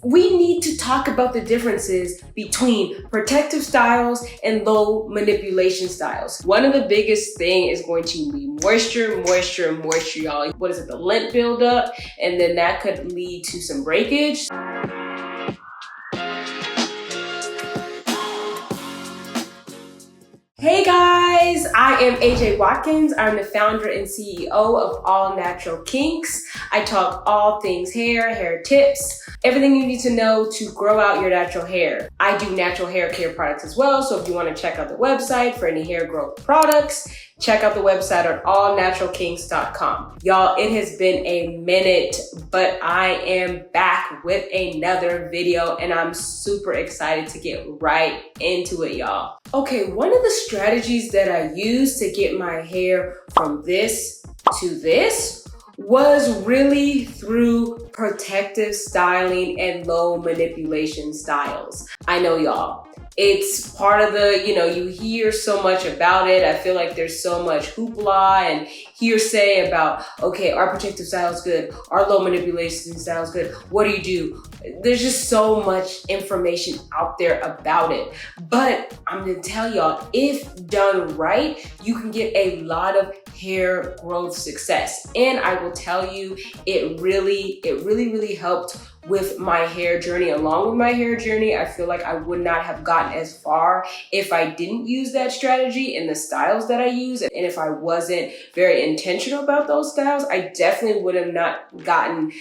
we need to talk about the differences between protective styles and low manipulation styles. One of the biggest thing is going to be moisture, y'all. What is it? The lint buildup, and then that could lead to some breakage. Hey guys, I am AJ Watkins. I'm the founder and CEO of All Natural Kinks. I talk all things hair tips, everything you need to know to grow out your natural hair. I do natural hair care products as well, so if you want to check out the website for any hair growth products, check out the website at allnaturalkinks.com. Y'all, it has been a minute, but I am back with another video and I'm super excited to get right into it, y'all. Okay, one of the strategies that I used to get my hair from this to this was really through protective styling and low manipulation styles. I know, y'all, it's part of the, you hear so much about it. I feel like there's so much hoopla and hearsay about, okay, our protective style is good, our low manipulation style is good. What do you do? There's just so much information out there about it. But I'm gonna tell y'all, if done right, you can get a lot of hair growth success. And I will tell you, it really helped with my hair journey. Along with my hair journey, I feel like I would not have gotten as far if I didn't use that strategy and the styles that I use. And if I wasn't very intentional about those styles, I definitely would have not gotten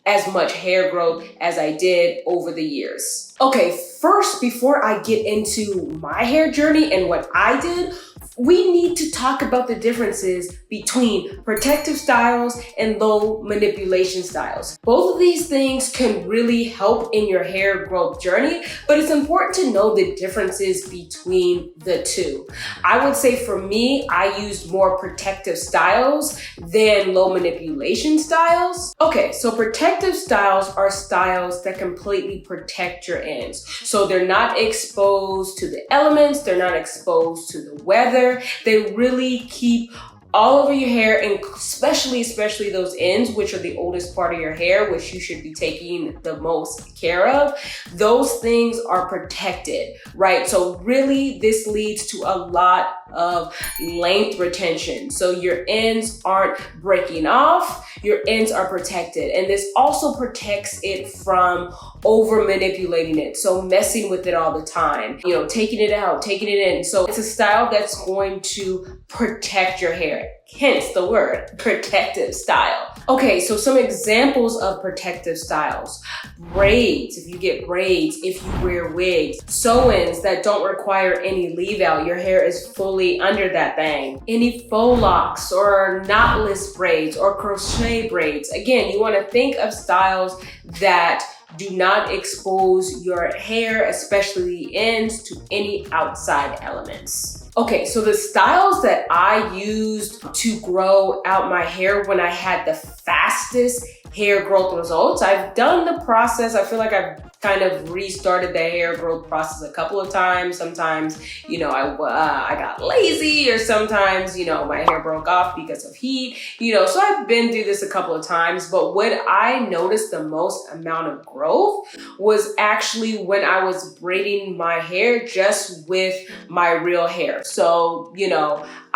as much hair growth as I did over the years. Okay, first, before I get into my hair journey and what I did, we need to talk about the differences between protective styles and low manipulation styles. Both of these things can really help in your hair growth journey, but it's important to know the differences between the two. I would say for me, I used more protective styles than low manipulation styles. Okay, so protective styles are styles that completely protect your ends. So they're not exposed to the elements, they're not exposed to the weather. They really keep all over your hair, and especially those ends, which are the oldest part of your hair, which you should be taking the most care of. Those things are protected, right? So really, this leads to a lot of length retention. So your ends aren't breaking off, your ends are protected. And this also protects it from over manipulating it. So messing with it all the time, taking it out, taking it in. So it's a style that's going to protect your hair. Hence the word protective style. Okay, so some examples of protective styles. Braids, if you get braids, if you wear wigs. Sew-ins that don't require any leave out, your hair is fully under that thing. Any faux locks or knotless braids or crochet braids. Again, you wanna think of styles that do not expose your hair, especially the ends, to any outside elements. Okay, so the styles that I used to grow out my hair when I had the fastest hair growth results, I've done the process. I feel like I've kind of restarted the hair growth process a couple of times. Sometimes, I got lazy, or sometimes, my hair broke off because of heat, so I've been through this a couple of times. But what I noticed the most amount of growth was actually when I was braiding my hair just with my real hair. So,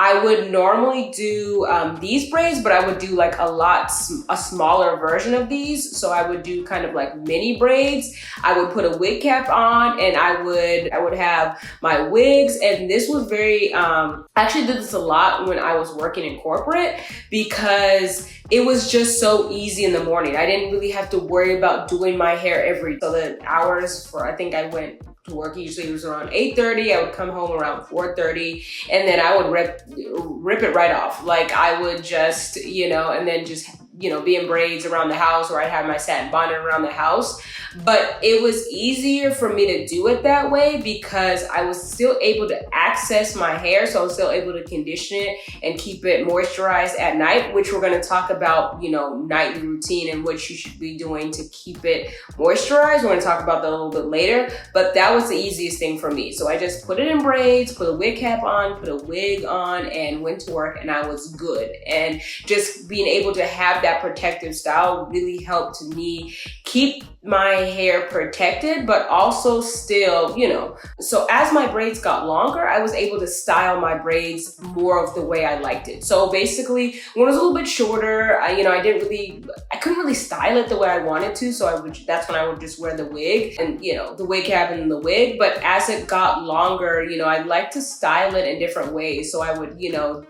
I would normally do these braids, but I would do like a smaller version of these. So I would do kind of like mini braids. I would put a wig cap on, and I would have my wigs. And this was I actually did this a lot when I was working in corporate, because it was just so easy in the morning. I didn't really have to worry about doing my hair so the hours I think I went to work, usually it was around 8:30. I would come home around 4:30, and then I would rip it right off. Like I would just, and then just, be in braids around the house, or I'd have my satin bonnet around the house. But it was easier for me to do it that way because I was still able to access my hair. So I was still able to condition it and keep it moisturized at night, which we're going to talk about, nightly routine and what you should be doing to keep it moisturized. We're going to talk about that a little bit later, but that was the easiest thing for me. So I just put it in braids, put a wig cap on, put a wig on, and went to work, and I was good. And just being able to have that protective style really helped me keep my hair protected, but also still, so as my braids got longer, I was able to style my braids more of the way I liked it. So basically, when it was a little bit shorter, I couldn't really style it the way I wanted to. So that's when I would just wear the wig, and the wig cap and the wig. But as it got longer, I'd like to style it in different ways. So I would,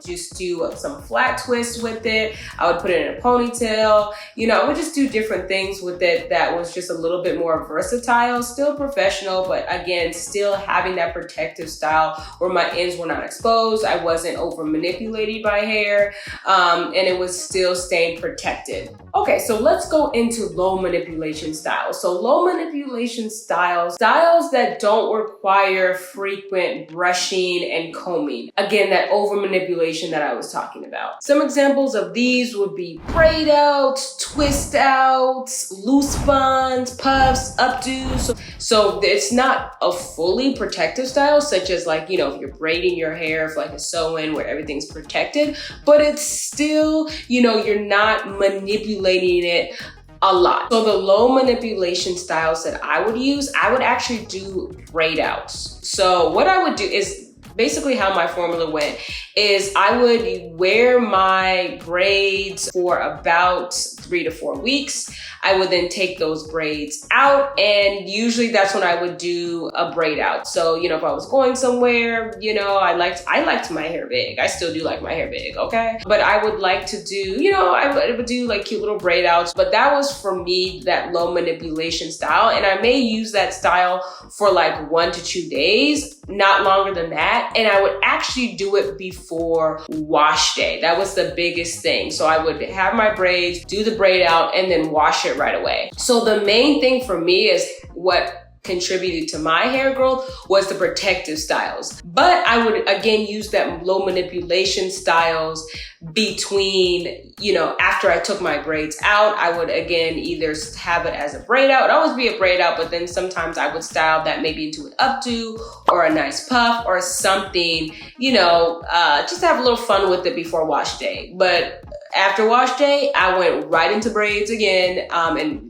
just do some flat twists with it. I would put it in a ponytail. I would just do different things with it that was just a little bit more versatile, still professional, but again, still having that protective style where my ends were not exposed. I wasn't over manipulating my hair, and it was still staying protected. Okay, so let's go into low manipulation styles. So low manipulation styles that don't require frequent brushing and combing. Again, that over manipulation that I was talking about. Some examples of these would be braid outs, twist outs, loose buns, puffs, updos. So it's not a fully protective style, such as if you're braiding your hair for a sew-in where everything's protected, but it's still, you're not manipulating it a lot. So the low manipulation styles that I would use, I would actually do braid outs. So what I would do is, basically how my formula went is I would wear my braids for about 3 to 4 weeks. I would then take those braids out, and usually that's when I would do a braid out. So, if I was going somewhere, I liked my hair big. I still do like my hair big, okay? But I would like to do, I would do cute little braid outs, but that was for me, that low manipulation style. And I may use that style for 1 to 2 days, not longer than that. And I would actually do it before wash day. That was the biggest thing. So I would have my braids, do the braid out, and then wash it right away. So the main thing for me is what contributed to my hair growth was the protective styles. But I would again use that low manipulation styles between, after I took my braids out, I would again either have it as a braid out. It would always be a braid out, but then sometimes I would style that maybe into an updo or a nice puff or something, just have a little fun with it before wash day. But after wash day, I went right into braids again, and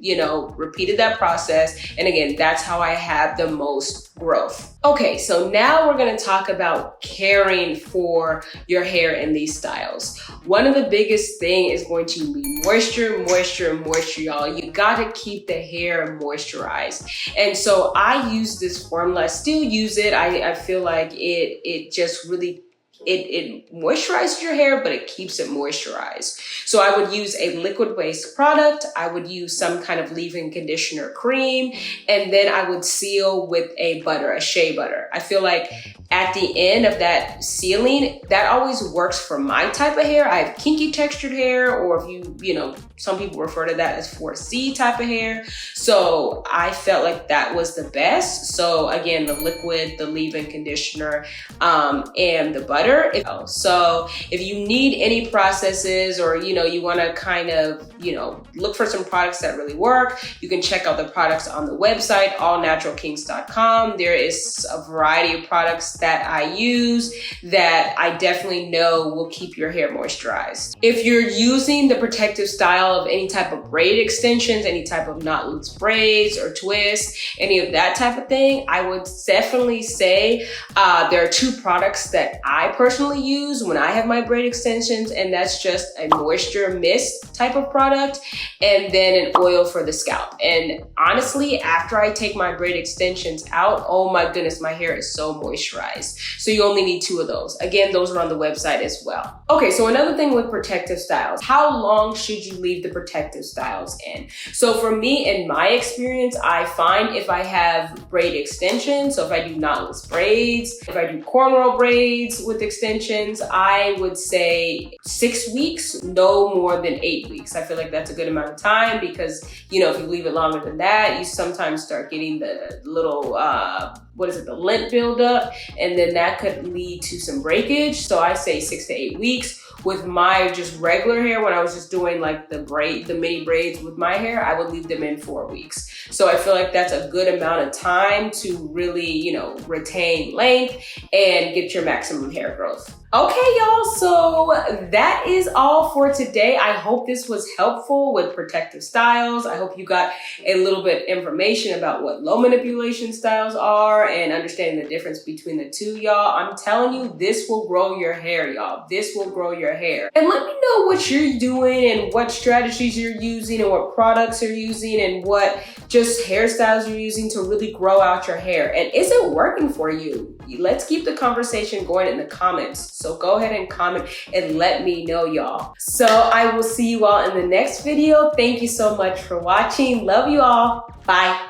repeated that process. And again, that's how I had the most growth. Okay, so now we're gonna talk about caring for your hair in these styles. One of the biggest thing is going to be moisture, y'all. You gotta keep the hair moisturized. And so I use this formula, I still use it. I feel like it just really it moisturizes your hair, but it keeps it moisturized. So I would use a liquid-based product. I would use some kind of leave-in conditioner cream, and then I would seal with a butter, a shea butter. I feel like at the end of that sealing, that always works for my type of hair. I have kinky textured hair, or if some people refer to that as 4C type of hair. So I felt like that was the best. So again, the liquid, the leave-in conditioner, and the butter. So if you need any processes, or you want to kind of look for some products that really work, you can check out the products on the website allnaturalkinks.com. There is a variety of products that I use that I definitely know will keep your hair moisturized. If you're using the protective style of any type of braid extensions, any type of knotless braids or twists, any of that type of thing, I would definitely say there are 2 products that I personally use when I have my braid extensions, and that's just a moisture mist type of product and then an oil for the scalp. And honestly, after I take my braid extensions out, oh my goodness, my hair is so moisturized. So you only need 2 of those. Again, those are on the website as well. Okay, so another thing with protective styles, how long should you leave the protective styles in? So for me, in my experience, I find if I have braid extensions, so if I do knotless braids, if I do cornrow braids with extensions, I would say 6 weeks, no more than 8 weeks. I feel like that's a good amount of time because, if you leave it longer than that, you sometimes start getting the little, the lint buildup, and then that could lead to some breakage. So I say 6 to 8 weeks. With my just regular hair, when I was just doing the mini braids with my hair, I would leave them in 4 weeks. So I feel like that's a good amount of time to really, retain length and get your maximum hair growth. Okay, y'all, so that is all for today. I hope this was helpful with protective styles. I hope you got a little bit information about what low manipulation styles are and understanding the difference between the two, y'all. I'm telling you, this will grow your hair, y'all. This will grow your hair. And let me know what you're doing and what strategies you're using and what products you're using and what just hairstyles you're using to really grow out your hair. And is it working for you? Let's keep the conversation going in the comments. So go ahead and comment and let me know, y'all. So I will see you all in the next video. Thank you so much for watching. Love you all. Bye.